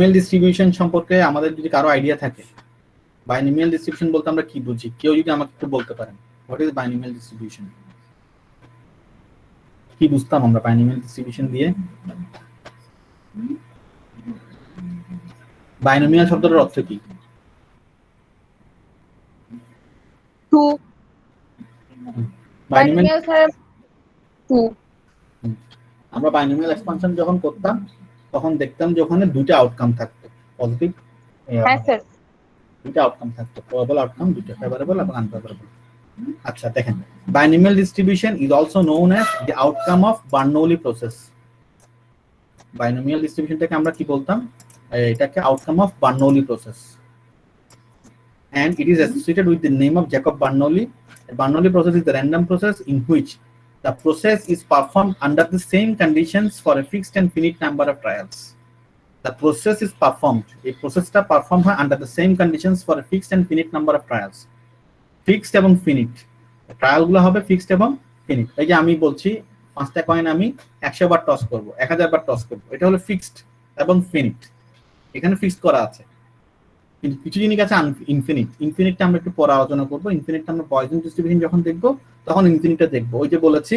Binomial distribution সম্পর্কে আমাদের যদি কারো আইডিয়া থাকে, বাইনোমিয়াল ডিস্ট্রিবিউশন বলতে আমরা কি বুঝি, কেউ যদি আমাকে একটু বলতে পারেন হোয়াট ইজ বাইনোমিয়াল ডিস্ট্রিবিউশন, কি বুঝতাম আমরা বাইনোমিয়াল ডিস্ট্রিবিউশন দিয়ে? বাইনোমিয়াল শব্দটার অর্থ কি? Two binomial sir two. আমরা বাইনোমিয়াল এক্সপানশন যখন করতাম তখন দেখতাম যে ওখানে দুটো আউটকাম থাকতো, পজিটিভ হ্যাঁ স্যার, দুটো আউটকাম থাকতো, প্রবাবল আউটকাম দুটো, ফেভারেবল এবং আনফেভারেবল। আচ্ছা দেখেন, binomial distribution is also known as the outcome of Bernoulli process. Binomial ডিস্ট্রিবিউশনটাকে আমরা কি বলতাম? এটাকে outcome of Bernoulli process, and it is associated with the name of Jacob Bernoulli. The Bernoulli process is the random process in which the process is performed under the same conditions for a fixed and finite number of trials. The process is performed, a process টা perform হয় under the same conditions for a fixed and finite number of trials. Fixed এবং finite, trial গুলো হবে fixed এবং ফিনিট। এই যে আমি বলছি 5টা কয়েন আমি 100 বার টস করব, 1000 বার টস করব, এটা হলো ফিক্সড এবং ফিনিট, এখানে ফিক্সড করা আছে। কিন্তু কিছু জিনিস আছে ইনফিনিট, ইনফিনিটটা আমরা একটু পরে আলোচনা করবো। ইনফিনিটটা আমরা পয়জন ডিস্ট্রিবিউশন যখন দেখবো তখন ইনফিনিটটা দেখবো। ওই যে বলেছি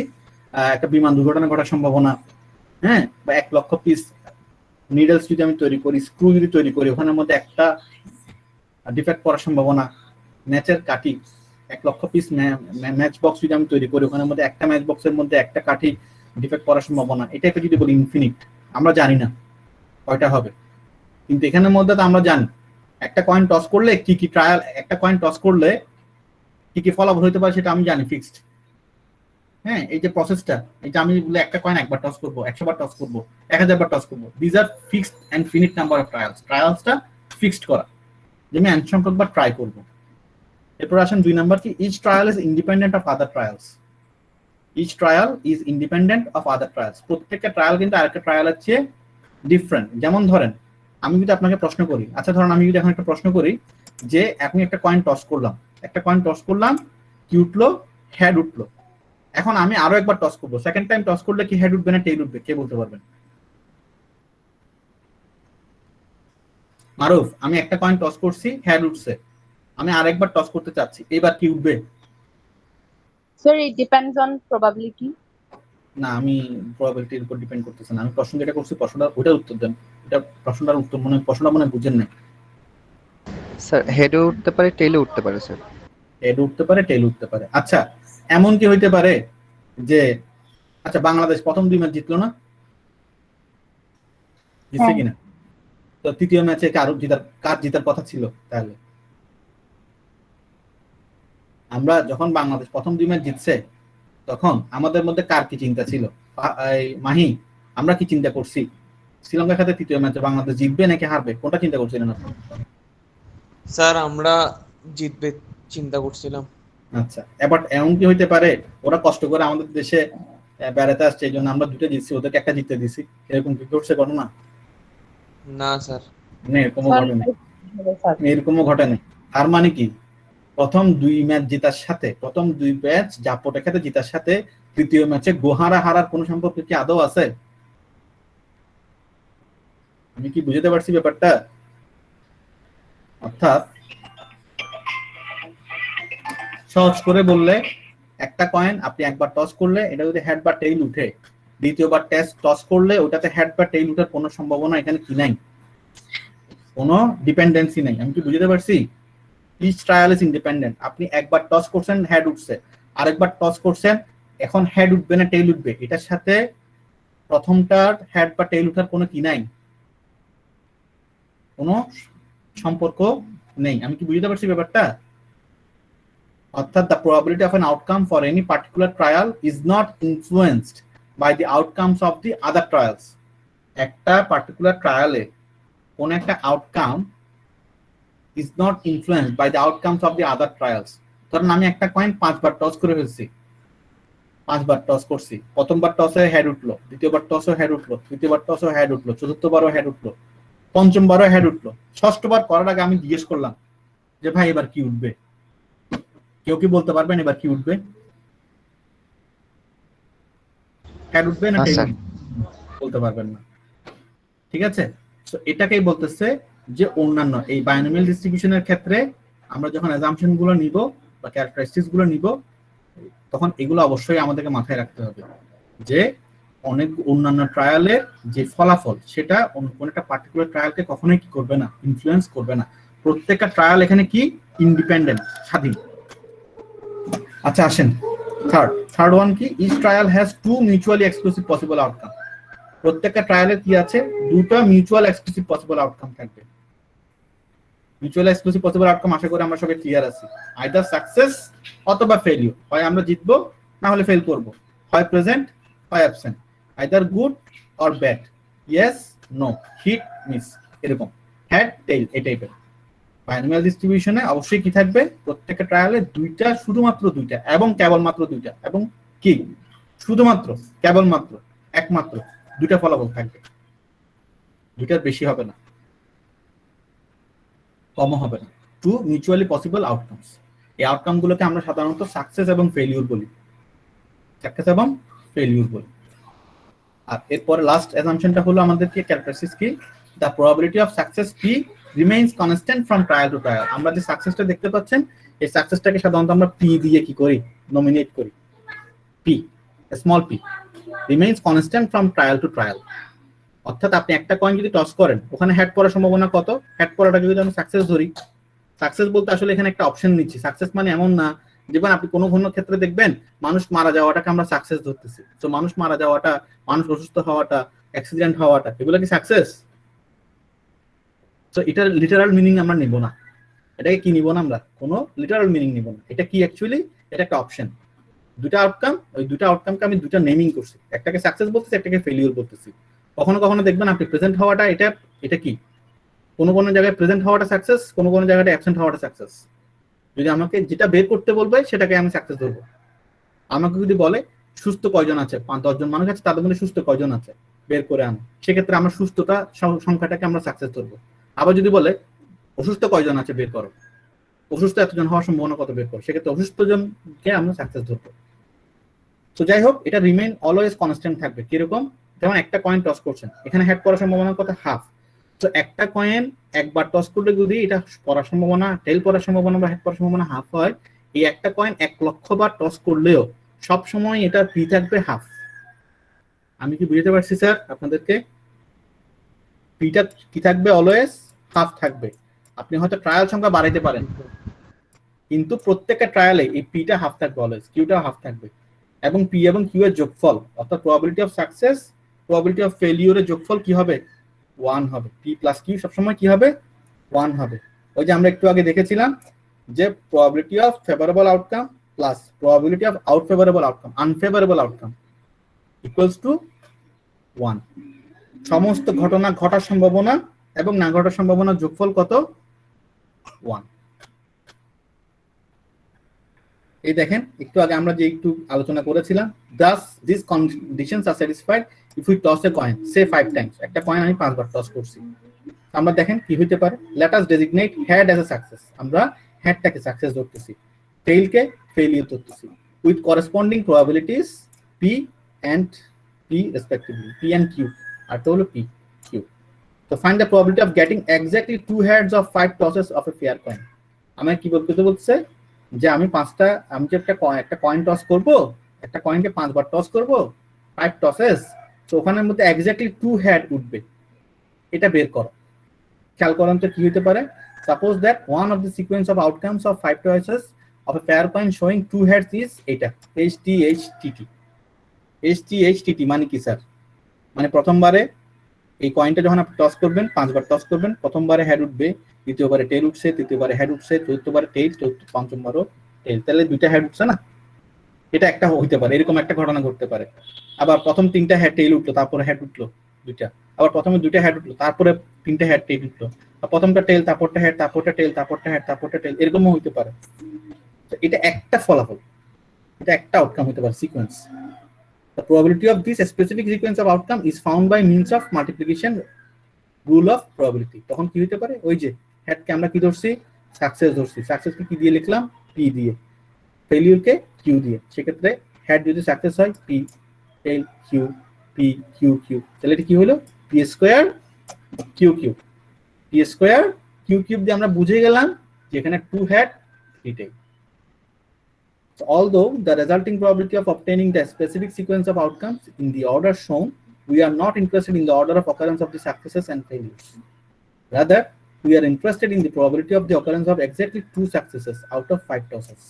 একটা বিমান দুর্ঘটনা ঘটার সম্ভাবনা, হ্যাঁ, বা 1 লক্ষ পিস নিডলস যদি আমি তৈরি করি, স্ক্রু যদি তৈরি করি, ওখানের মধ্যে একটা ডিফেক্ট করার সম্ভাবনা, ম্যাচের কাঠি 1 লক্ষ পিস ম্যাচ বক্স যদি আমি তৈরি করি, ওখানের মধ্যে একটা ম্যাচ বক্সের মধ্যে একটা কাঠি ডিফেক্ট করার সম্ভাবনা, এটাকে যদি বলি ইনফিনিট। আমরা জানি না কয়টা হবে, কিন্তু এখানের মধ্যে তো আমরা জানি একটা কয়েন টস করলে কি কি ট্রায়াল, একটা কয়েন টস করলে কি কি ফলাফল হতে পারে সেটা আমি জানি, ফিক্সড। হ্যাঁ, এই যে প্রসেসটা, এটা আমি বলে একটা কয়েন একবার টস করব, 100 বার টস করব, 1000 বার টস করব, this are fixed and finite number of trials. ট্রায়ালসটা ফিক্সড করা, যে আমি এন সংখ্যক বার ট্রাই করব। এরপর আসেন 2 নাম্বার কি, each trial is independent of other trials. Each trial is independent of other trials, প্রত্যেকটা ট্রায়াল কিন্তু আরেকটা ট্রায়ালের চেয়ে ডিফারেন্ট। যেমন ধরেন আমি যদি আপনাকে প্রশ্ন করি, আচ্ছা ধরেন আমি যদি এখন একটা প্রশ্ন করি যে আপনি একটা কয়েন টস করলাম, কি উঠলো? হেড উঠলো। এখন আমি আরো একবার টস করবো, সেকেন্ড টাইম টস করলে কি হেড উঠবে না টেইল উঠবে, কে বলতে পারবেন? মারুফ, আমি একটা কয়েন টস করছি, হেড উঠছে, আমি আরেকবার টস করতে চাচ্ছি, এবার কি উঠবে? Sir it depends on probability. না, আমি প্রবাবিলিটির উপর ডিপেন্ড করতেছে না। আমি প্রশ্ন যেটা করছি প্রশ্নটা ওটার উত্তর দেন। এটা প্রশ্নটার উত্তর প্রশ্নটা মনে বুঝেন না স্যার। হেডে উঠতে পারে, টেইলে উঠতে পারে স্যার। হেড উঠতে পারে, টেইল উঠতে পারে। আচ্ছা, এমন কি হইতে পারে যে আচ্ছা বাংলাদেশ প্রথম 2 ম্যাচ জিতলো না, জিতছে কিনা? তো তৃতীয় ম্যাচে কার জেতার কথা ছিল? তাহলে আমরা যখন বাংলাদেশ প্রথম 2 ম্যাচ জিতছে তখন আমাদের মধ্যে কার কি চিন্তা ছিল? মাহি, আমরা কি চিন্তা করছি শ্রীলঙ্কার সাথে তৃতীয় ম্যাচে বাংলাদেশ জিতবে নাকি হারবে, কোনটা চিন্তা করছিলেন আপনি? স্যার আমরা জিতবে চিন্তা করছিলাম। আচ্ছা, এবার এমন কি হইতে পারে ওরা কষ্ট করে আমাদের দেশে বেড়াতে আসছে, এই জন্য আমরা 2টা জিতছি, ওদেরকে একটা জিততে দিছি, এরকম কি ঘটছে ঘটনা? না স্যার, এরকমও ঘটেনি। তার মানে কি প্রথম 2 ম্যাচ জেতার সাথে, প্রথম 2 ম্যাচ জাপটে খেতে জেতার সাথে তৃতীয় ম্যাচে গোহারা হারার কোনো সম্পর্ক কি আদৌ আছে? আমি কি বুঝতে পারছি ব্যাপারটা? অর্থাৎ সহজ করে বললে একটা কয়েন আপনি একবার টস করলে এটা যদি হেড বা টেইল উঠে, দ্বিতীয়বার টস করলে ওটাতে হেড বা টেইল উঠার কোনো সম্ভাবনা এখানে কি নাই, কোনো ডিপেন্ডেন্সি নাই। আমি কি বুঝতে পারছি? Each trial is independent. আপনি একবার টস করছেন, হেড উঠছে, আরেকবার টস করছেন, এখন হেড উঠবে না টেইল উঠবে, এটার সাথে প্রথমটার হেড বা টেইল উঠার কোনো কি নাই, কোনো সম্পর্ক নেই। আমি কি বুঝতে পারছি ব্যাপারটা? অর্থাৎ the probability of an outcome for any particular trial is not influenced by the outcomes of the other trials. একটা পার্টিকুলার ট্রায়ালে কোন একটা outcome is not influenced by the outcomes of the other trials. ধরুন আমি একটা coin 5 বার toss করে ফেলছি, 5 বার toss করছি, প্রথমবার টসে হেড উঠলো, দ্বিতীয়বার টসে হেড উঠলো, তৃতীয়বার টসে হেড উঠলো, চতুর্থবারও হেড উঠলো, পঞ্চমবারও হেড উঠলো, ষষ্ঠবার করার আগে আমি জিজ্ঞেস করলাম যে ভাই এবার কি উঠবে? কেউ কি বলতে পারবেন এবার কি উঠবে? হেড উঠবে না টেইল? বলতে পারবেন না। ঠিক আছে, সো এটাকেই বলতেছে যে অন্যান্য এই বাইনোমিয়াল ডিস্ট্রিবিউশনের ক্ষেত্রে আমরা যখন অ্যাজাম্পশন গুলো নিব বা ক্যারেক্টারিস্টিক্স গুলো নিব, তখন এগুলো অবশ্যই আমাদেরকে মাথায় রাখতে হবে যে অনেক অন্যান্য ট্রায়ালের যে ফলাফল সেটা কোন একটা পার্টিকুলার ট্রায়ালকে কখনোই কি করবে না, ইনফ্লুয়েন্স করবে না। প্রত্যেকটা ট্রায়াল এখানে কি ইন্ডিপেন্ডেন্ট, স্বাধীন। আচ্ছা আসেন থার্ড ওয়ান কি, each trial has two mutually exclusive possible outcome. প্রত্যেকটা ট্রায়ালে কি আছে, দুটো মিউচুয়াল এক্সক্লুসিভ পসিবল আউটকাম থাকবে। মিউচুয়াল এক্সক্লুসিভ পসিবল আউটকাম আশা করি আমরা সবাই ক্লিয়ার আছি। আইদার সাকসেস অথবা ফেলিওর, হয় আমরা জিতবো না হলে ফেল করব, হয় প্রেজেন্ট হয় absent, either good or bad, yes no, hit miss, এরকম হেড টেইল এই টাইপের। বাইনোমিয়াল ডিস্ট্রিবিউশনে অবশ্যই কি থাকবে, প্রত্যেকটা ট্রায়ালে দুইটা, শুধুমাত্র দুইটা এবং কেবলমাত্র দুইটা, এবং কি শুধুমাত্র কেবলমাত্র একমাত্র দুইটা ফলাফল থাকবে, দুইটার বেশি হবে না, কমও হবে না। টু মিউচুয়ালি পসিবল আউটকামস, এই আউটকাম গুলোকে আমরা সাধারণত সাকসেস এবং ফেলিউর বলি, সাকসেস এবং ফেলিউর বলি। আর এরপরে লাস্ট অ্যাজাম্পশনটা হলো আমাদেরকে ক্যারেক্টারিস্টিক্স কি, the probability of success p remains constant from trial to trial. আমরা যে সাকসেসটা দেখতে পাচ্ছেন, এই সাকসেসটাকে সাধারণত আমরা পি দিয়ে কি করি, নমিনেট করি। P, small p, remains constant from trial to trial. অর্থাৎ আপনি একটা কয়েন যদি টস করেন, ওখানে হেড পড়ার সম্ভাবনা কত, হেড পড়াটাকে যদি আমরা সাকসেস ধরি, সাকসেস বলতে আসলে এখানে একটা অপশন নিচ্ছি। সাকসেস মানে এমন না যেমন আপনি কোনো কোনো ক্ষেত্রে দেখবেন মানুষ মারা যাওয়াটাকে আমরা সাকসেস ধরতেছি। তো মানুষ মারা যাওয়াটা, মানুষ অসুস্থ হওয়াটা, অ্যাক্সিডেন্ট হওয়াটা, এগুলো কি সাকসেস? তো এটার লিটারাল মিনিং আমরা নিব না। এটাকে কি নিব না, আমরা কোনো লিটারাল মিনিং নিব না। এটা কি অ্যাকচুয়ালি, এটা একটা অপশন। দুটা আউটকাম, ওই দুটা আউটকামকে আমি দুটা নেমিং করছি, একটাকে সাকসেস বলতেছি, একটাকে ফেলিওর বলতেছি। কখনো কখনো দেখবেন আপনি প্রেজেন্ট হওয়াটা, এটা কি কোনো কোনো জায়গায় প্রেজেন্ট হওয়াটা সাকসেস, কোনো কোনো জায়গায় অ্যাবসেন্ট হওয়াটা সাকসেস। যদি আমাকে যেটা বের করতে বলবে সেটাকে আমি সাকসেস ধরবো। আমাকে যদি বলে সুস্থ কয়জন আছে, 5-10 জন মানুষ আছে, তাদের মধ্যে সুস্থ কয়জন আছে বের করে আনো, সেক্ষেত্রে আমরা সুস্থতা সংখ্যাটাকে আমরা সাকসেস ধরবো। আবার যদি বলে অসুস্থ কয়জন আছে বের করো, অসুস্থ এতজন হওয়ার সম্ভাবনা কত বের করো, সেক্ষেত্রে অসুস্থ জনকে আমরা সাকসেস ধরবো। তো যাই হোক, এটা রিমেইন অলওয়েজ কনস্ট্যান্ট থাকবে। কিরকম, যেমন একটা কয়েন টস করছেন, এখানে হেড পড়ার সম্ভাবনা কত, হাফ। তো একটা কয়েন একবার টস করলে যদি এটা পড়ার সম্ভাবনা, টেল পড়ার সম্ভাবনা বা হেড পড়ার সম্ভাবনা হাফ হয়, এই একটা কয়েন 1 লক্ষ বার টস করলেও সব সময় এটা পি থাকবে হাফ। আমি কি বুঝতে পারছি স্যার আপনাদেরকে? পিটা কি থাকবে, অলওয়েজ হাফ থাকবে। আপনি হয়তো ট্রায়াল সংখ্যা বাড়াইতে পারেন, কিন্তু প্রত্যেকটা ট্রায়ালে এই পিটা হাফ থাকবে, অলওয়েজ কিউটা হাফ থাকবে। এবং পি এবং কিউ এর যোগফল, অর্থাৎ probability of success, probability of ফেলিওরের যোগফল কি হবে, 1 হবে। পি প্লাস কিউ সবসময় কি হবে, 1 হবে। ওই যে আমরা একটু আগে দেখেছিলাম যে probability of favourable outcome plus probability of আউটফেভারেবল outcome, unfavourable outcome equals to 1। সমস্ত ঘটনা ঘটার সম্ভাবনা এবং না ঘটার সম্ভাবনার যোগফল কত, 1। এই দেখেন একটু আগে আমরা যে একটু আলোচনা করেছিলাম, thus these conditions are satisfied if we toss a coin say 5 times। একটা কয়েন আমি 5 বার টস করছি, আমরা দেখেন কি হইতে পারে। let us designate head as a success, আমরা হেডটাকে সাকসেস ধরতেছি, টেইলকে ফেলিওর ধরতেছি, with corresponding probabilities p and p respectively, p and q, আর তো হলো p q। তো find the probability of getting exactly 2 heads of 5 tosses of a fair coin। আমার কি বলতে যে আমি যে একটা কয়েন টস করব, একটা কয়েনকে 5 বার টস করব, 5 টসেস, তো ওখানের মধ্যে এক্স্যাক্টলি 2 হেড উঠবে, এটা বের করো। খেয়াল করেন তো কি হতে পারে, suppose that one of the sequence of outcomes of 5 tosses of a fair coin showing 2 heads is এটা HTHTT। HTHTT মানে কি স্যার, মানে প্রথমবারে এই কয়েনটা যখন আপনি টস করবেন, 5 বার টস করবেন, প্রথমবারে হেড উঠবে, দ্বিতীয়বারে টেল উঠছে, তৃতীয়বারে হেড উঠছে, চতুর্থবারে টেল, পঞ্চমবারও টেল, তাহলে 2টা হেড উঠছে না। এটা একটা হইতে পারে, এরকম একটা ঘটনা ঘটতে পারে। আবার প্রথম 3টা হেড টেল উঠলো, তারপরে হেড উঠলো 2টা, আবার প্রথমে 2টা হেড উঠলো, তারপরে 3টা হেড টেল উঠলো, প্রথমটা টেল, তারপরটা হেড, তারপরটা টেল, তারপরটা হেড, তারপরটা টেল, এরকমও হইতে পারে। তো এটা একটা ফলাফল, এটা একটা আউটকাম হইতে পারে, sequence. The probability of this specific sequence of outcome is found by means of multiplication rule of probability। তখন কি হতে পারে, ওই যে হেডকে আমরা কি ধরছি, সাকসেস ধরছি, সাকসেসকে কি দিয়ে লিখলাম, পি দিয়ে, ফেলিওরকে কিউ দিয়ে। সেক্ষেত্রে হেড যদি সাকসেস হয় পি টেল কিউ, পি কিউ কিউ, তাহলে এটা কি হলো, পি স্কোয়ার কিউ কিউব, টি স্কোয়ার কিউ কিউব দিয়ে আমরা বুঝে গেলাম যে এখানে 2 head 3 tail. So although the resulting probability of obtaining the specific sequence of outcomes in the order shown, we are not interested in the order of occurrence of the successes and failures. Rather, we are interested in the probability of the occurrence of exactly 2 successes out of 5 tosses.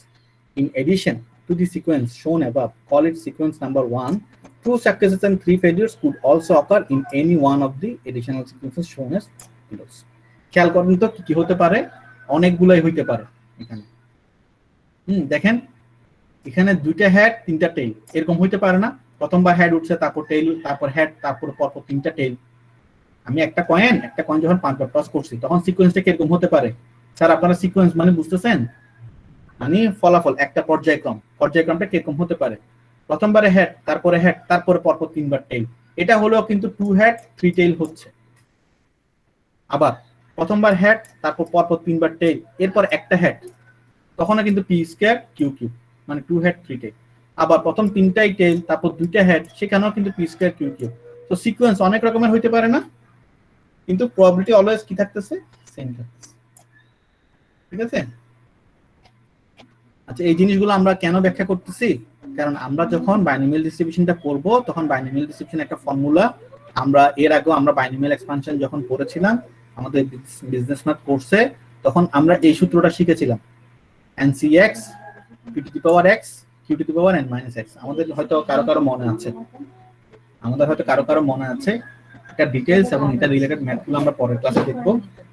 In addition to the sequence shown above, call it sequence number 1, 2 successes and 3 failures could also occur in any one of the additional sequences shown as below. খেয়াল করুন তো কি হতে পারে, অনেকগুলাই হইতে পারে এখানে। দেখেন এখানে 2টা হেড 3টা টেইল এরকম হইতে পারে না? প্রথমবার হেড উঠছে, তারপর টেইল, তারপর হেড, তারপর পরপর 3টা টেইল। আমি একটা কয়েন যখন 5 বার টস করছি তখন সিকোয়েন্সটা কিরকম হতে পারে? স্যার আপনারা সিকোয়েন্স মানে বুঝতেছেন? মানে ফলাফল, একটা পর্যায়ক্রমটা কিরকম হতে পারে? প্রথমবারে হেড, তারপরে হেড, তারপরে পরপর 3 বার টেইল। এটা হলো কিন্তু 2 হেড 3 টেইল হচ্ছে। আবার প্রথমবার হেড, তারপর পরপর 3 বার টেইল, এরপর একটা হেড, তখন কিন্তু পি স্কয়ার কিউ কিউব, মানে 2 হেড 3 টেইল। আবার প্রথম 3টাই টেইল, তারপর 2টা হেড, সেখানেও কিন্তু পি স্কয়ার কিউ কিউব। তো সিকোয়েন্স অনেক রকমের হইতে পারে না, কিন্তু প্রবাবিলিটি অলওয়েজ কি থাকতেছে? সেম থাকতেছে। ঠিক আছে? আচ্ছা, এই জিনিসগুলো আমরা কেন ব্যাখ্যা করতেছি? কারণ আমরা যখন বাইনোমিয়াল ডিস্ট্রিবিউশনটা করব তখন বাইনোমিয়াল ডিস্ট্রিবিউশন একটা ফর্মুলা, আমরা এর আগেও আমরা বাইনোমিয়াল এক্সপানশন যখন পড়েছিলাম আমাদের বিজনেস ম্যাথ কোর্সে, তখন আমরা এই সূত্রটা শিখেছিলাম, NCX p to the power x q to the power n minus x। আমাদের হয়তো কারো মনে আছে, এটা ডিটেইলস এবং এটা রিলেটেড ম্যাথগুলো আমরা পরের ক্লাসে দেখব।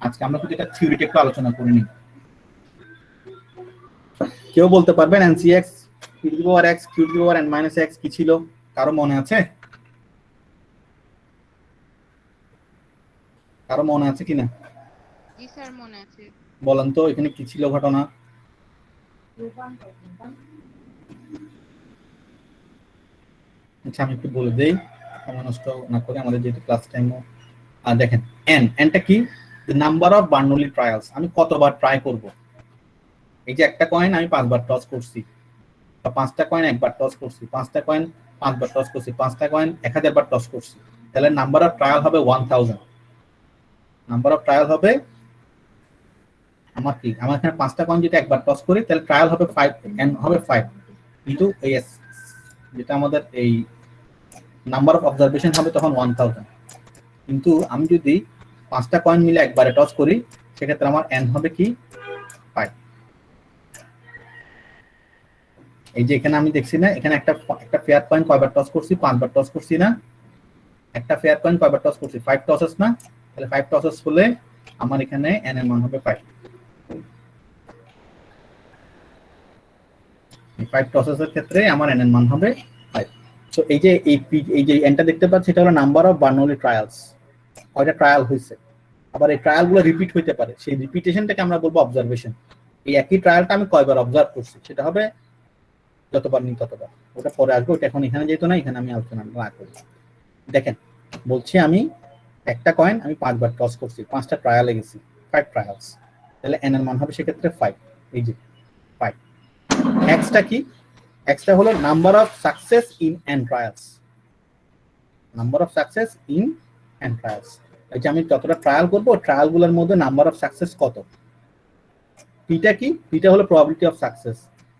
আজকে আমরা শুধু এটা থিওরিটি একটু আলোচনা করে নিই। কেউ বলতে পারবেন NCX p to the power x q to the power n minus x কি ছিল? কারো মনে আছে? কিনা? জি স্যার, মনে আছে। বলেন তো এখানে কি ছিল ঘটনা? আচ্ছা, আমি একটু বলে দেই, সময় নষ্ট না করে, আমাদের যেহেতু ক্লাস টাইমও। দেখেন এনটা কি? The number of Bernoulli trials. আমি কতবার ট্রাই করব? এই যে একটা কয়েন আমি 5 বার টস করছি, বা 5টা কয়েন 1 বার টস করছি, 5টা কয়েন 5 বার টস করছি, 5টা কয়েন 1000 বার টস করছি, তাহলে নাম্বার অফ ট্রায়াল হবে 1000। নাম্বার অফ ট্রায়াল হবে আমার এখানে 5টা কয়েন যদি 1 বার টস করি তাহলে ট্রায়াল হবে 5, n হবে 5, কিন্তু এই যেটা আমাদের এই নাম্বার অফ অবজারভেশন হবে তখন 1000। কিন্তু আমি যদি 5টা কয়েন মিলে একবারে টস করি সেক্ষেত্রে আমার n হবে কি? 5। এই যে এখানে আমি দেখছি না, এখানে একটা ফেয়ার কয়েন কয়বার টস করছি? 5 বার টস করছি না? একটা ফেয়ার কয়েন কয়বার টস করছি? 5 টসেস না? তাহলে 5 টসেস হলে আমার এখানে n এর মান হবে 5। 5 টসেসের ক্ষেত্রে আমার n এর মান হবে 5। সো এই যে nটা দেখতে পাচ্ছি, এটা হলো নাম্বার অফ বার্নৌলি ট্রায়ালস। কয়টা ট্রায়াল হয়েছে। আবার এই ট্রায়ালগুলো রিপিট হইতে পারে, সেই রিপিটেশনটাকে আমরা বলবো অবজারভেশন। এই একই ট্রায়ালটা আমি কয়বার অবজার্ভ করছি সেটা হবে যতবার নিই ততবার। ওটা পরে আসবে, ওটা এখন এখানে যেহেতু না, এখানে আমি আলোচনা না করি। দেখেন বলছি আমি একটা কয়েন আমি 5 বার টস করছি, 5টা ট্রায়ালে গেছি, 5 ট্রায়ালস, তাহলে n এর মান হবে সেক্ষেত্রে 5। এই যে 5। এক্সটা কি? এক্সটা হলো number of success in n trials. Number of success in n trials, এই যে আমি যতটা ট্রায়াল করব ট্রায়ালগুলোর মধ্যে নাম্বার অফ সাকসেস কত। পিটা কি? পিটা হলো প্রবাবিলিটি অফ সাকসেস।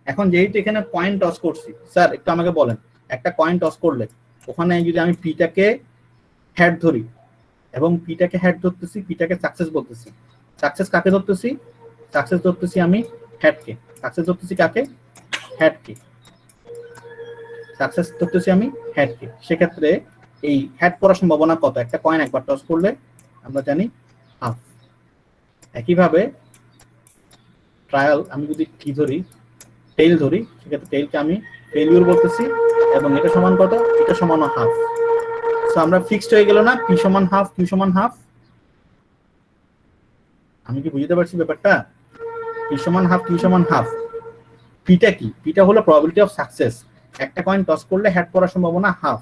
এখন যেহেতু এখানে কয়েন টস করছি, স্যার একটু আমাকে বলেন, একটা কয়েন টস করলে ওখানে যদি আমি পিটাকে হেড ধরি এবং পিটাকে হেড ধরতেছি, পিটাকে সাকসেস বলতেছি, সাকসেস কাকে ধরতেছি? সাকসেস ধরতেছি আমি হেডকে। সাকসেস ধরতেছি কাকে? হেডকে। সাকসেস ধরতেছি আমি হেডকে। সেক্ষেত্রে এই হেড পড়ার সম্ভাবনা কত? একটা কয়েন একবার টস করলে আমরা জানি হাফ। একইভাবে ট্রায়াল আমি যদি কি ধরি? টেইল ধরি, সেক্ষেত্রে টেইলকে আমি ফেলিউর বলতেছি, এবং এটা সমান কত? এটা সমান হাফ। সো আমরা ফিক্সড হয়ে গেল না, পি সমান হাফ, কিউ সমান হাফ। আমি কি বুঝতে পারছি ব্যাপারটা? পি সমান হাফ, কিউ সমান হাফ। পিটা কি? পিটা হলো প্রবাবিলিটি অফ সাকসেস। একটা কয়েন টস করলে হেড পড়ার সম্ভাবনা হাফ।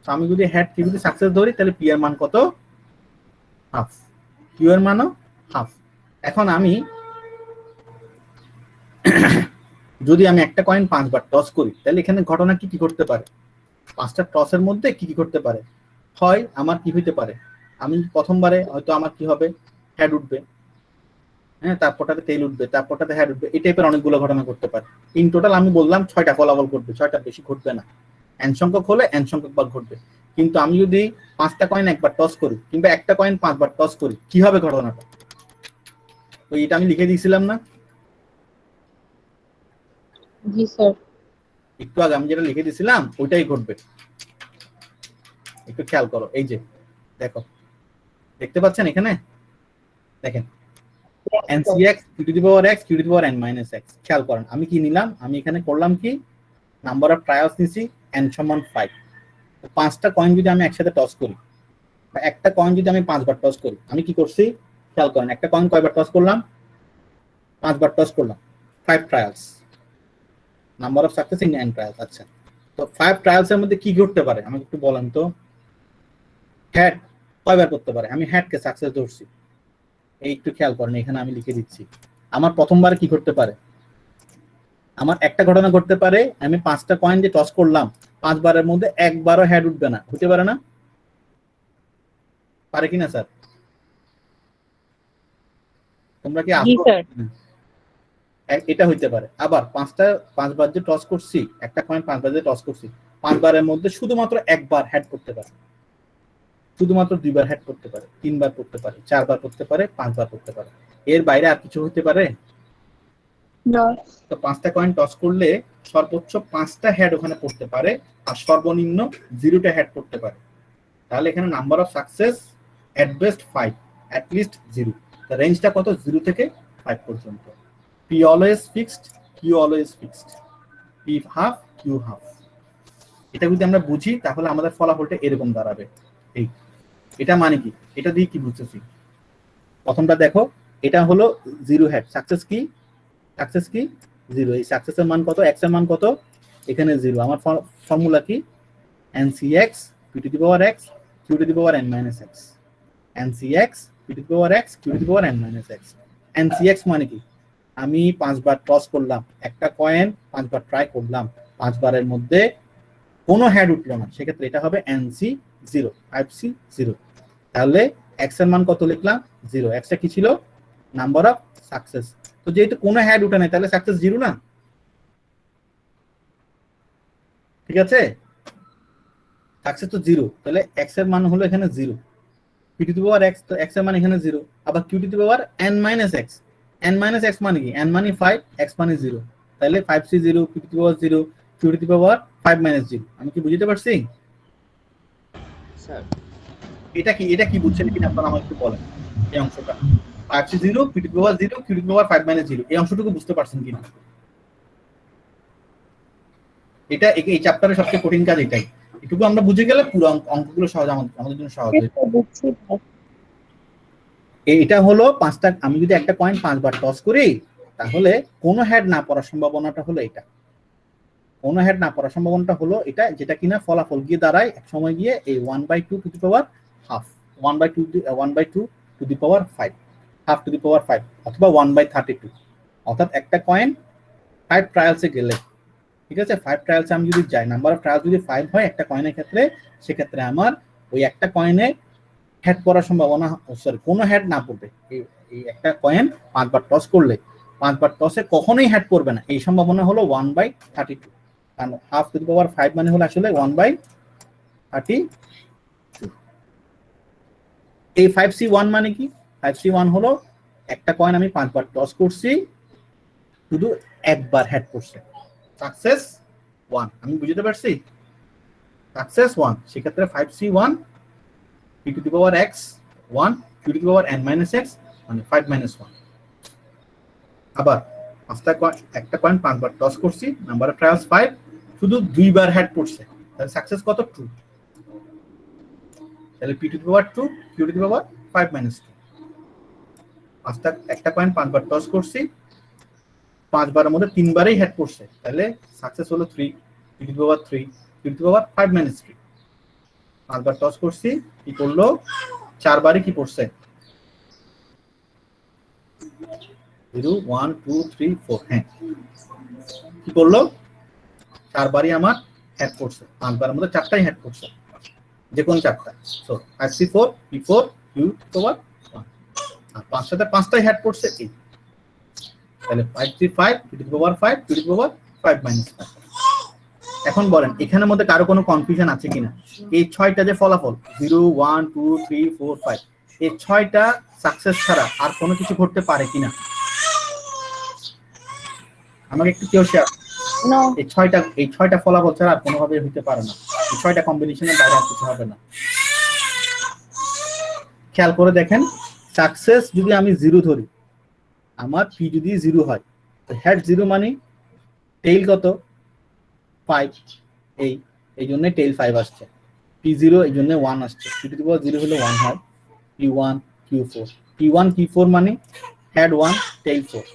তো আমি যদি হেড কি যদি সাকসেস ধরি তাহলে পি এর মান কত? হাফ। কিউ এর মানও হাফ। এখন আমি যদি আমি একটা কয়েন 5 বার টস করি তাহলে এখানে ঘটনা কি কি করতে পারে? 5টা টসের মধ্যে কি কি করতে পারে? হয় আমার কি হইতে পারে? আমি প্রথমবারে হয়তো আমার কি হবে, হেড উঠবে, হ্যাঁ, তারপরটাতে টেইল উঠবে, তারপরটাতে হেড উঠবে, এই টাইপের অনেকগুলো ঘটনা ঘটতে পারে। ইন টোটাল আমি বললাম 6টা ফলাফল ঘটবে, 6টা বেশি ঘটবে না। এন সংখ্যক হলে এন সংখ্যক বার ঘটবে। কিন্তু আমি যদি 5টা কয়েন একবার টস করি কিংবা একটা কয়েন 5বার টস করি, কি হবে ঘটনাটা? তো এটা আমি লিখে দিয়েছিলাম না জি স্যার। একটু আগে, আমি যেটা লিখে দিয়েছিলাম ওইটাই ঘটবে। একটু খেয়াল করো, এই যে দেখো, দেখতে পাচ্ছেন এখানে, দেখেন ncx q to the power x q to the power n minus x। খেয়াল করেন আমি কি নিলাম, আমি এখানে করলাম কি, নাম্বার অফ ট্রায়ালস নিছি n সমান 5। 5টা কয়েন যদি আমি একসাথে টস করি, বা একটা কয়েন যদি আমি 5বার টস করি, আমি কি করছি খেয়াল করেন, একটা কয়েন কয়বার টস করলাম, 5বার টস করলাম, 5 trials, number of success in n trials. আচ্ছা, তো 5 ট্রায়ালস এর মধ্যে কি ঘটতে পারে আমাকে একটু বলেন তো। হ্যাড কয়বার করতে পারে, আমি হ্যাডকে সাকসেস ধরছি, এই একটু খেয়াল করেন, এখানে আমি লিখে দিচ্ছি। আমার প্রথমবার কি করতে পারে, আমার একটা ঘটনা ঘটতে পারে, আমি 5টা কয়েন যে টস করলাম 5বারের মধ্যে একবারও হেড উঠবে না, হতে পারে না? পারে কিনা স্যার? তোমরা কি জি স্যার। এটা হইতে পারে। আবার 5বার যে টস করছি, একটা কয়েন 5বার যে টস করছি, 5বারের মধ্যে শুধুমাত্র একবার হেড করতে পারে, শুধুমাত্র 2বার হেড করতে পারে, 3বার করতে পারে, 4বার করতে পারে, 5বার করতে পারে। এর বাইরে আর কিছু হতে পারে? তো 5টা কয়েন টস করলে সর্বোচ্চ 5টা হেড ওখানে পড়তে পারে, আর সর্বনিম্ন 0টা হেড পড়তে পারে। তাহলে এখানে number of success at best 5, at least 0। রেঞ্জটা কত? 0 থেকে 5 পর্যন্ত। p always fixed, q always fixed, p half, q half. এটা যদি আমরা বুঝি তাহলে আমাদের ফলাফলটা এরকম দাঁড়াবে। এই এটা মানে কি, এটা দিয়ে কি বুঝতেছি? প্রথমটা দেখো, এটা হলো 0 হেড, সাকসেস কি, সাকসেস কি 0। এই সাকসেসের মান কত, x এর মান কত, এখানে 0। আমার ফর্মুলা কি, ncx p to the power x q to the power n minus x, ncx p to the power x q to the power n minus x। ncx মানে কি, আমি 5বার টস করলাম, একটা কয়েন 5বার ট্রাই করলাম, 5বারের মধ্যে কোনো head উঠলো না, সেক্ষেত্রে এটা হবে nc0, 5c0। তাহলে x এর মান কত লিখলাম, 0। x টা কি ছিল, নাম্বার অফ সাকসেস। তো যেহেতু কোনো হেড উঠে নাই, তাহলে সাকসেস 0 না? ঠিক আছে, সাকসেস তো 0, তাহলে x এর মান হলো এখানে 0, p to the power x, তো x এর মান এখানে 0। আবার q to the power n minus x, n minus x মানে কি, n মানে 5, x মানে 0, তাহলে 5c0, p to the power 0, q to the power 5 minus 0। আমি কি বুঝতে পারছি স্যার এটা কি, এটা কি বুঝছেন কিনা আপনারা আমাকে একটু বলেন। এই অংশটা 5c0, p to the power 0, q to the power 5 minus 0, এই অংশটুকু বুঝতে পারছেন কিনা? এটা এই চ্যাপ্টারের সবচেয়ে কঠিন কাজ এটাই। এটুকু আমরা বুঝে গেলে পুরো অঙ্কগুলো সহজ, আমাদের জন্য সহজ হবে। এটা হলো 5টা, আমি যদি একটা কয়েন 5বার টস করি, তাহলে কোনো হেড না পড়ার সম্ভাবনাটা হলো এটা, কোনো হেড না পড়ার সম্ভাবনাটা হলো এটা, যেটা কিনা ফলাফল গিয়ে দাঁড়ায় এক সময় গিয়ে এই 1/2 to the power half, 1/2 to the power 5, half to the power 5, অথবা 1/32। অর্থাৎ একটা কয়েন 5 ট্রায়ালসে গেলে, ঠিক আছে, 5 ট্রায়ালসে আমি যদি যাই, নাম্বার অফ ট্রায়ালস যদি 5 হয় একটা কয়েনের ক্ষেত্রে, সেক্ষেত্রে আমার ওই একটা কয়েনে হেড পড়ার সম্ভাবনা, সরি কোনো হেড না পড়বে। এই একটা কয়েন 5বার টস করলে 5বার টসে কখনোই হেড পড়বে না, এই সম্ভাবনা হলো 1/32। কারণ হাফ টু দি পাওয়ার 5 মানে হলো আসলে 1/32। এই 5c1 মানে কি, 5c1 হলো একটা কয়েন আমি 5বার টস করছি, শুধু একবার হেড করছে, সাকসেস 1। আমি বুঝতে পারছি, সাকসেস 1, সেক্ষেত্রে 5c1 p to the power x 1, q to the power n minus x মানে 5 minus 1। আবার একটা কয়েন 5বার টস করছি, নাম্বার অফ ট্রায়ালস 5, শুধু 2বার হেড পড়ছে, তাহলে সাকসেস কত, 2। তাহলে p to the power 2, q to the power 5 minus 2। একটা কয়েন 5বার টস করছি, 5বারের মধ্যে 3বারই হেড পড়ছে, তাহলে সাকসেস হলো 3, p to the power 3, q to the power 5 minus 3। 5বার toss করছি, কি করলো, 4বারই কি পড়ছে, 0 1 2 3 4, হ্যাঁ কি করলো, 4বারই আমার হেড পড়ছে, 5বারের মধ্যে 4টাই হেড পড়ছে। যে কোন চারটা। So 5 3 4 P4 Q to the power 1 আর 5 সাথে 5টাই হেড পড়ছে এই, তাহলে 5 3 5 Q to the power 5 Q to the power 5 minus 5। এখন বলেন এখানের মধ্যে কারো কোনো কনফিউশন আছে কিনা? এই 6টা যে ফলাফল 0 1 2 3 4 5 এই 6টা সাকসেস ছাড়া আর কোনো কিছু ঘটতে পারে কিনা? আমাকে একটু কেউ শেয়ার। No. এই 6টা ফলাফল ছাড়া আর কোনোভাবে হতে পারে না। এই 6টা কম্বিনেশনের বাইরে আর কিছু হবে না। খেয়াল করে দেখেন, সাকসেস যদি আমি 0 ধরি, আমার পি যদি 0 হয়, তো হেড 0 মানে টেইল কত 5, এই জন্য টেইল 5 আসছে। P0 এই জন্য 1 আসছে। P to the power 0 হলে 1 হয়। P1 Q4 P1 Q4 মানে হেড 1 টেইল 4।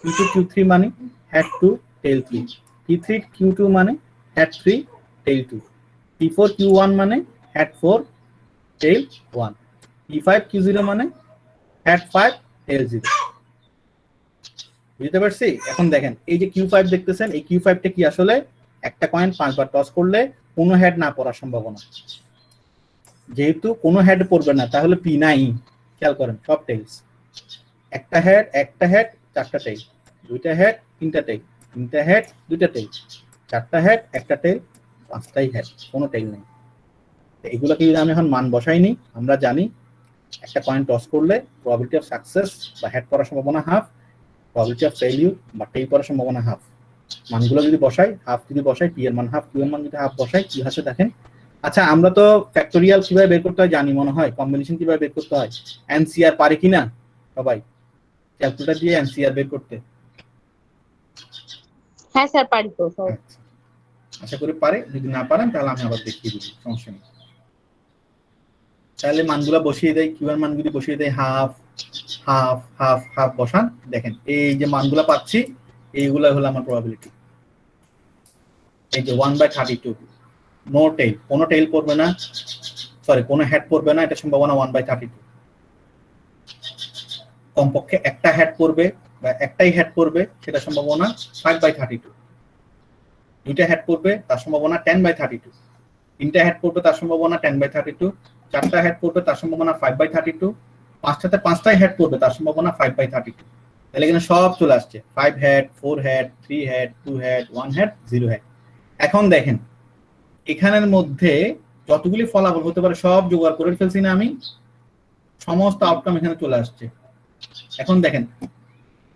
P2 Q3 মানে হেড 2 টেইল 3। P3 Q2 মানে হেড 3 টেইল 2। P4 Q1 মানে হেড 4 টেইল 1। P5 Q0 মানে হেড 5 টেইল 0। বুঝতে পারছি? এখন দেখেন এই যে Q5 দেখতেছেন, এই Q5টা কি আসলে একটা কয়েন 5 বার টস করলে কোনো হেড না পড়ার সম্ভাবনা। যেহেতু কোনো হেড পড়বে না তাহলে P নাই। খেয়াল করেন সব টেইলস। একটা হেড চারটা টেইল, দুইটা হেড তিনটা টেইল, তিনটা হেড দুইটা টেইল, চারটা হেড একটা টেইল, পাঁচটাই হেড, কোনো টেইল নেই। এগুলোকে যদি আমি এখন মান বসাইনি, আমরা জানি একটা কয়েন টস করলে প্রবাবিলিটি অফ সাকসেস বা হেড পড়ার সম্ভাবনা হাফ, প্রবাবিলিটি অফ ফেলিউর বা টেইল পড়ার সম্ভাবনা হাফ। মানগুলো যদি বসাই, হাফ যদি বসাই, পি এর মান হাফ, কিউ এর মান যদি হাফ বসাই, কি হাসে দেখেন। আচ্ছা আমরা তো ফ্যাক্টোরিয়াল কিভাবে বের করতে হয় জানি মনে হয়, কম্বিনেশন কিভাবে বের করতে হয়, এনসিআর পারি কিনা সবাই ক্যালকুলেটর দিয়ে এনসিআর বের করতে? হ্যাঁ স্যার পারি তো স্যার। আশা করি পারে, যদি না পারেন তাহলে আমি আবার দেখিয়ে দিই, সমস্যা নেই। তাহলে মানগুলো বসিয়ে দেয়, কিউ এর মানগুলি বসিয়ে দেয়, হাফ হাফ হাফ হাফ বসান, দেখেন এই যে মানগুলো পাচ্ছি এইগুলো হলো আমার প্রবাবিলিটি। এই যে 1/32, নো টেইল, কোনো টেইল পড়বে না, সরি কোনো হেড পড়বে না, এটা সম্ভাবনা 1/32। কমপক্ষে একটা হেড পড়বে বা একটাই হেড পড়বে, সেটা সম্ভাবনা 5/32। দুইটা হেড পড়বে তার সম্ভাবনা 10/32। তিনটা হেড পড়বে তার সম্ভাবনা 10/32। চারটা হেড পড়বে তার সম্ভাবনা 5/32। পাঁচটাতে পাঁচটাই হেড পড়বে তার সম্ভাবনা 5/32। তাহলে এখানে সব চলে আসছে, 5 head, 4 head, 3 head, 2 head, 1 head, 0 head. এখন দেখেন এখানের মধ্যে যতগুলি ফলাফল হতে পারে সব জোগাড় করে ফেলছি না আমি, সমস্ত আউটকাম এখানে চলে আসছে। এখন দেখেন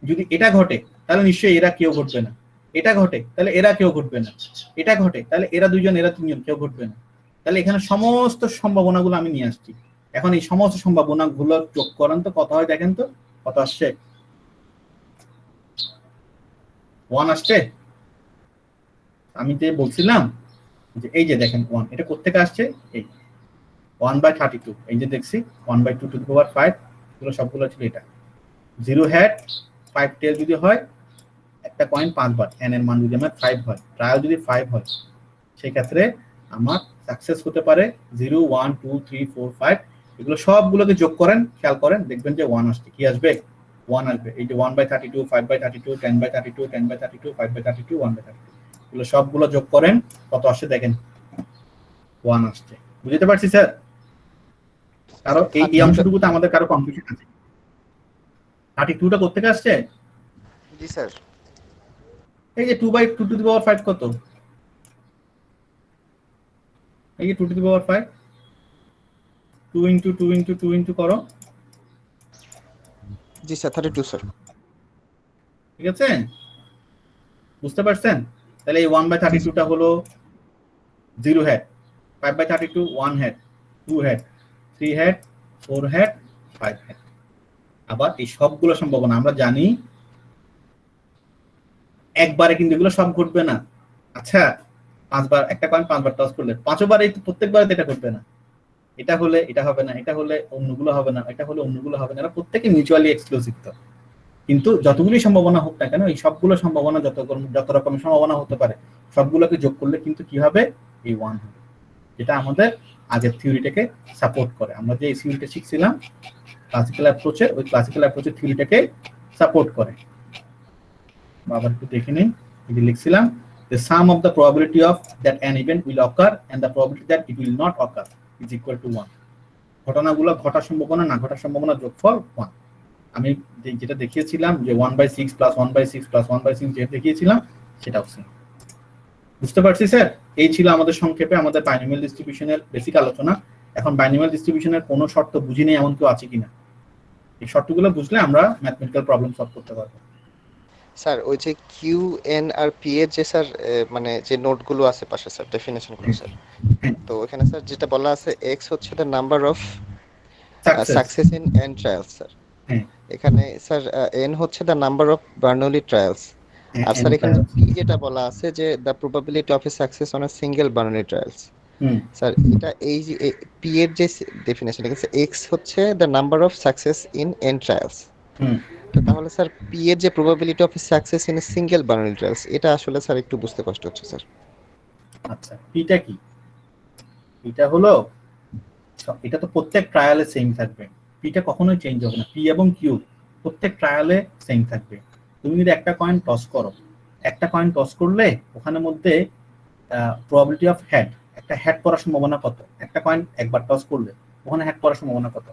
যদি এটা ঘটে তাহলে নিশ্চয়ই এরা কেউ ঘটবে না, এটা ঘটে তাহলে এরা কেউ ঘটবে না, এটা ঘটে তাহলে এরা দুইজন এরা তিনজন কেউ ঘটবে না। তাহলে এখানে সমস্ত সম্ভাবনাগুলো আমি নিয়ে আসছি। এখন এই সমস্ত সম্ভাবনাগুলো যোগ করেন তো কত হয়, দেখেন তো কত আসছে। 1 আসছে। আমি যে বলছিলাম যে এই যে দেখেন 1, এটা কোত্থেকে আসছে, এই 1/32, এই যে দেখছি 1/2 to the power 5, এগুলো সবগুলো ছিল এটা। 0 হেড 5 টেল যদি হয়, একটা কয়েন 5 বার, n এর মান যদি আমার 5 হয়, ট্রায়াল যদি 5 হয়, সেই ক্ষেত্রে আমার সাকসেস হতে পারে 0 1 2 3 4 5, এগুলো সবগুলোকে যোগ করেন, খেয়াল করেন দেখবেন যে 1 আসছে। কি আসবে? 1 আসবে। এই যে 1/32, 5/32, 10/32, 10/32, 5/32, 1/32, এগুলো সবগুলো যোগ করেন কত আসছে দেখেন, 1 আসছে। বুঝতে পারছি স্যার? কারো এই অংশটুকুতে আমাদের কারো কনফিউশন আছে? 32টা কোত্থেকে আসছে? জি স্যার। এই যে 2/2 to the power 5 কত? এই যে 2 to the power 5, 2 into 2 into 2 into করো। জি স্যার 32 স্যার। ঠিক আছে, বুঝতে পারছেন? তাহলে এই 1/32টা হলো 0 head, 5/32 1 head, 2 head, 3 head, 4 head, 5 head. আবার এই সবগুলো সম্ভাবনা আমরা জানি একবারে কিন্তু এগুলো সব ঘটবে না। আচ্ছা 5 বার একটা কয়েন 5 বার টস করলে 5 বার এই প্রত্যেকবার এটা ঘটবে না। এটা হলে এটা হবে না, এটা হলে অন্যগুলো হবে না, এটা হলে অন্যগুলো হবে না, এরা প্রত্যেকই মিউচুয়ালি এক্সক্লুসিভ। তো কিন্তু যতগুলি সম্ভাবনা হোক না কেন, এই সবগুলো সম্ভাবনা যত রকমের সম্ভাবনা হতে পারে সবগুলোকে যোগ করলে কিন্তু কি হবে, এই 1 হবে, যেটা আমাদের আগের থিওরিটাকে সাপোর্ট করে। আমরা যে এই থিওরিটা শিখছিলাম ক্লাসিক্যাল অ্যাপ্রোচের, ওই ক্লাসিক্যাল অ্যাপ্রোচের থিওরিটাকে সাপোর্ট করে। আবার একটু দেখে নিন, এটি লিখছিলাম the sum of the probability of that an event will occur and the probability that it will not occur is equal to 1। ঘটনাগুলো ঘটার সম্ভাবনা না ঘটার সম্ভাবনা যোগফল 1। আমি যেটা দেখিয়েছিলাম যে 1/6 প্লাস 1/6 প্লাস 1/6 যেটা দেখিয়েছিলাম সেটাও সেম। বুঝতে পারছি স্যার? এই ছিল আমাদের সংক্ষেপে আমাদের বাইনোমিয়াল ডিস্ট্রিবিউশনের বেসিক আলোচনা। এখন বাইনোমিয়াল ডিস্ট্রিবিউশনের কোনো শর্ত বুঝি নেই এমন কেউ আছে কিনা? এই শর্তগুলো বুঝলে আমরা ম্যাথমেটিক্যাল প্রবলেম সলভ করতে পারবো। স্যার ওই যে কিউ এন আর পি এর যে স্যার মানে যে নোটগুলো আছে পাশে স্যার ডেফিনেশনগুলো স্যার, তো ওখানে স্যার যেটা বলা আছে এক্স হচ্ছে the number of success in n trials sir, এখানে স্যার এন হচ্ছে the number of Bernoulli trials, আর স্যার এখানে পি যেটা বলা আছে যে the probability of a success on a single Bernoulli trials. Sir এটা এই যে পি এর যে ডেফিনেশন লিখেছে এক্স হচ্ছে the number of success in n trials, তো তাহলে স্যার পি এর যে probability of success in a single Bernoulli trials এটা আসলে স্যার একটু বুঝতে কষ্ট হচ্ছে স্যার। আচ্ছা পিটা কি? পিটা হলো এটা তো প্রত্যেক ট্রায়ালে সেম থাকবে, পিটা কখনোই চেঞ্জ হবে না। পি এবং কিউ প্রত্যেক ট্রায়ালে সেম থাকবে। তুমি যদি একটা কয়েন টস করো, একটা কয়েন টস করলে ওখানে মধ্যে প্রবাবিলিটি অফ হেড, একটা হেড পড়ার সম্ভাবনা কত? একটা কয়েন একবার টস করলে ওখানে হেড পড়ার সম্ভাবনা কত?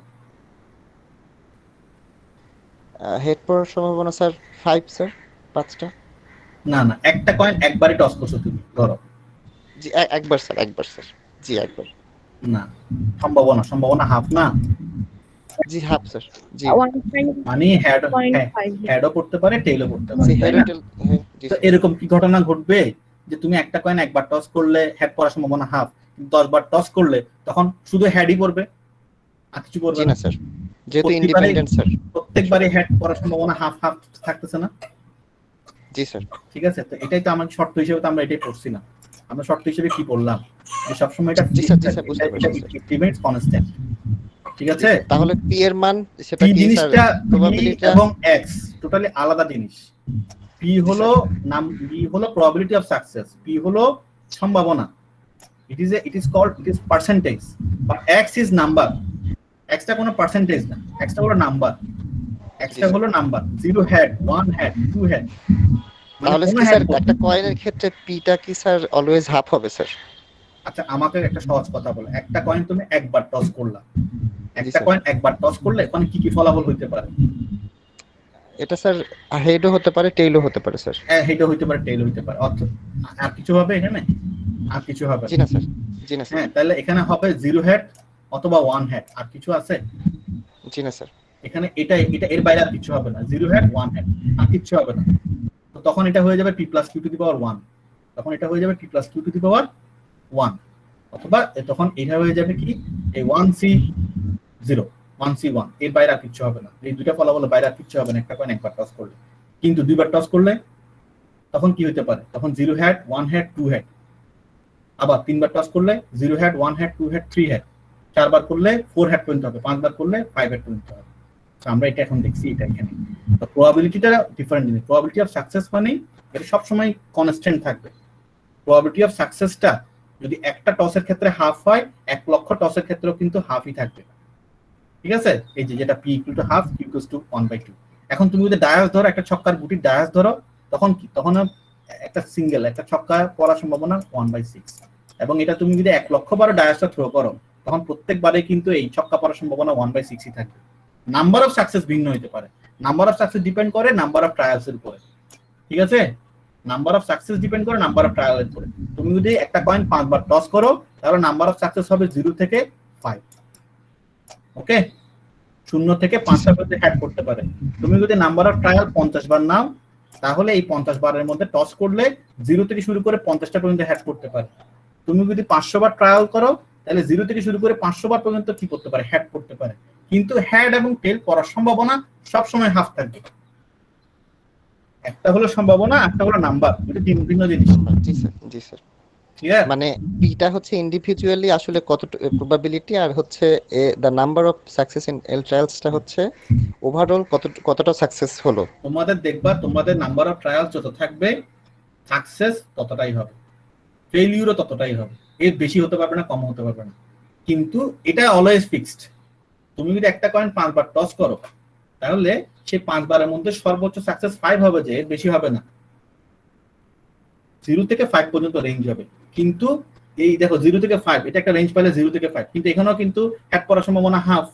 হেড পড়ার সম্ভাবনা স্যার 5 স্যার, 5টা। না না, একটা কয়েন একবারই টস করছো তুমি ধরো। জি একবার স্যার, একবার স্যার, জি একবার। না, সম্ভাবনা হাফ না? জি হাফ স্যার, জি 1.5 মানে হেডও করতে পারে টেইলও করতে পারে, জি তাই হেড না? জি তো স্যার। এরকম কি ঘটনা ঘটবে যে তুমি একটা কয়েন একবার টস করলে হেড পড়ার সম্ভাবনা হাফ, 10 বার টস করলে তখন শুধু হেডই পড়বে আর কিছু পড়বে জি না? না স্যার, যেহেতু ইন্ডিপেন্ডেন্ট স্যার। প্রত্যেকবারই হেড পড়ার সম্ভাবনা হাফ হাফ থাকতেছে না? জি স্যার। ঠিক আছে, তো এটাই তো আমাদের শর্ত হিসেবে তো আমরা এটাই পড়ছি না। আমরা শর্ত হিসেবে কি পড়লাম যে সবসময় এটা জি স্যার, জি স্যার, বুঝতে পারছি স্যার। it remains constant। ঠিক আছে, তাহলে পি এর মান সেটা পি কি স্যার? জিনিসটা প্রবাবিলিটি এবং এক্স টোটালি আলাদা জিনিস। পি হলো নাম, পি হলো প্রবাবিলিটি অফ সাকসেস, পি হলো সম্ভাবনা। it is called percentage, but x is number. Extra কোনো পার্সেন্টেজ না, এক্সটা হলো নাম্বার। এক্সটা হলো নাম্বার, 0 হেড 1 হেড 2 হেড। তাহলে কি স্যার একটা কয়েনের ক্ষেত্রে পিটা কি স্যার অলওয়েজ হাফ হবে স্যার? আচ্ছা আমাকে একটা সহজ কথা বলো, একটা কয়েন তুমি একবার টস করলা, একটা স্যার। কয়েন একবার টস করলে ওখানে কি কি ফলাফল হইতে পারে? এটা স্যার হেডও হতে পারে টেইলও হতে পারে স্যার। হেডও হইতে পারে টেইল হইতে পারে, অর্থাৎ আর কিছু হবে এখানে? আর কিছু হবে? জি না স্যার, জি না স্যার। হ্যাঁ, তাহলে এখানে হবে 0 হেড অথবা 1 হেড, আর কিছু আছে? জি না স্যার। এখানে এটা এর বাইরে আর কিছু হবে না, 0 হেড 1 হেড আর কিছু হবে না। তো তখন এটা হয়ে যাবে p + q টু দি পাওয়ার 1, তখন এটা হয়ে যাবে p + q টু দি পাওয়ার 1, অথবা তখন এটা হয়ে যাবে কি এই 1c0 1c1, এর বাইরে আর কিছু হবে না। এই দুইটা ফলাফলের বাইরে আর কিছু হবে না একটা কয়েন একবার টস করলে। কিন্তু দুইবার টস করলে তখন কি হতে পারে? তখন 0 হেড 1 হেড 2 হেড, আবার তিনবার টস করলে 0 হেড 1 হেড 2 হেড 3 হেড, চারবার করলে 4 হেড পর্যন্ত হবে, পাঁচবার করলে 5 হেড পর্যন্ত হবে। তো আমরা এটা এখন দেখছি এটা এখানে। তো প্রবাবিলিটিটা ডিফারেন্ট জিনিস। প্রবাবিলিটি অফ সাকসেস মানে এটা সব সময় কনস্ট্যান্ট থাকবে। প্রবাবিলিটি অফ সাকসেসটা যদি একটা টসের ক্ষেত্রে হাফ হয়, 1 লক্ষ টসের ক্ষেত্রেও কিন্তু হাফই থাকবে। ঠিক আছে, এই যে যেটা p = half q = 1/2। এখন তুমি যদি ডায়াস ধরো, একটা ছক্কার গুটির ডায়াস ধরো, তখন কি? তখন একটা সিঙ্গেল একটা ছক্কা পড়ার সম্ভাবনা 1/6, এবং এটা তুমি যদি 1 লক্ষ বার ডায়াসটা থ্রো করো তখন প্রত্যেকবারে কিন্তু এই ছক্কা পড়ার সম্ভাবনা 1/6ই থাকবে। নাম্বার অফ সাকসেস ভিন্ন হতে পারে। নাম্বার অফ সাকসেস ডিপেন্ড করে নাম্বার অফ ট্রায়ালস এর উপরে। ঠিক আছে, নাম্বার অফ সাকসেস ডিপেন্ড করে নাম্বার অফ ট্রায়াল এর উপরে। তুমি যদি একটা কয়েন 5 বার টস করো তাহলে নাম্বার অফ সাকসেস হবে 0 থেকে 5। ওকে, 0 থেকে 5টা পর্যন্ত হ্যাড করতে পারে। তুমি যদি নাম্বার অফ ট্রায়াল 50 বার নাও তাহলে এই 50 বারের মধ্যে টস করলে 0 থেকে শুরু করে 50টা পর্যন্ত হ্যাড করতে পারে। তুমি যদি 500 বার ট্রায়াল করো তাহলে 0 থেকে শুরু করে 500 বার পর্যন্ত কি করতে পারে? হ্যাড করতে পারে। কিন্তু হেড এবং টেল করার সম্ভাবনা সব সময় হাফ থাকবে। একটা হলো সম্ভাবনা, একটা হলো নাম্বার, দুটো তিন ভিন্ন জিনিস। জি স্যার, জি স্যার। ঠিক আছে, মানে পিটা হচ্ছে ইন্ডিভিজুয়ালি আসলে কত প্রবাবিলিটি, আর হচ্ছে the number of success in L ট্রায়ালসটা হচ্ছে ওভারঅল কতটা সাকসেস হলো। তোমাদের দেখবা তোমাদের নাম্বার অফ ট্রায়াল যত থাকবে সাকসেস ততটাই হবে, ফেলিউরও ততটাই হবে। এর বেশি হতে পারবে না, কম হতে পারবে না। কিন্তু এটা অলওয়েজ ফিক্সড। তুমি যদি একটা কয়েন 5 বার টস করো তাহলে সেই 5 বারের মধ্যে সর্বোচ্চ সাকসেস 5 হবে, যে এর বেশি হবে না। 0 থেকে 5 পর্যন্ত রেঞ্জ হবে। কিন্তু এই দেখো 0 থেকে 5 এটা একটা রেঞ্জ পাইলে 0 থেকে 5, কিন্তু এখানেও কিন্তু হ্যাক করার সম্ভাবনা হাফ।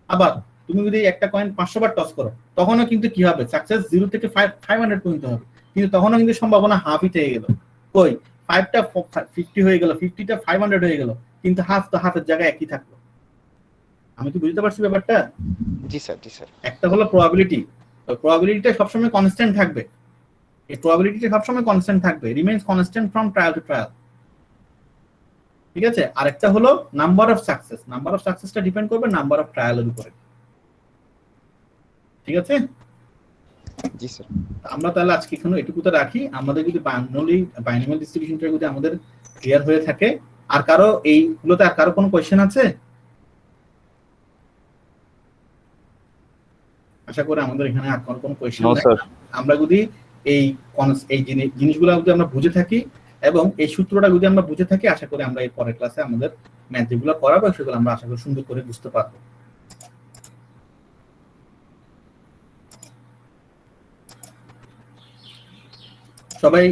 আবার তুমি যদি একটা কয়েন 500 বার টস করো তখনও কিন্তু কি হবে, সাকসেস 0 থেকে 500 পর্যন্ত হবে, কিন্তু তখনও কিন্তু সম্ভাবনা হাফই থেকে গেল। কই 5টা 50 হয়ে গেল, 50টা 500 হয়ে গেল, কিন্তু হাফ তো হাফের জায়গায় একই থাকলো। আমি কি বুঝতে পারছি ব্যাপারটা? জি স্যার, জি স্যার। একটা হলো প্রবাবিলিটি, প্রবাবিলিটিটা সবসময় কনস্ট্যান্ট থাকবে, এই প্রবাবিলিটিটা সবসময় কনস্ট্যান্ট থাকবে, remains constant from trial to trial. ঠিক আছে, আরেকটা হলো number of success, number of সাকসেসটা ডিপেন্ড করবে নাম্বার অফ ট্রায়ালের উপরে। ঠিক আছে, জি স্যার। আমরা তাহলে আজকে এখানে এটুকুতে রাখি। আমাদের যদি বাইনোমিয়াল ডিস্ট্রিবিউশনটা যদি আমাদের ক্লিয়ার হয়ে থাকে, আর কারো এইগুলোতে আর কারো কোনো কোয়েশ্চেন আছে? আশা করি আমাদের এখানে আর কোনো কোয়েশ্চেন নেই। আমরা যদি এই জিনিসগুলো যদি আমরা বুঝে থাকি এবং এই সূত্রটা যদি আমরা বুঝে থাকি, আশা করি আমরা এর পরের ক্লাসে আমাদের ম্যাথ যেগুলো করাবো সেগুলো আমরা আশা করি সুন্দর করে বুঝতে পারবো। সবাই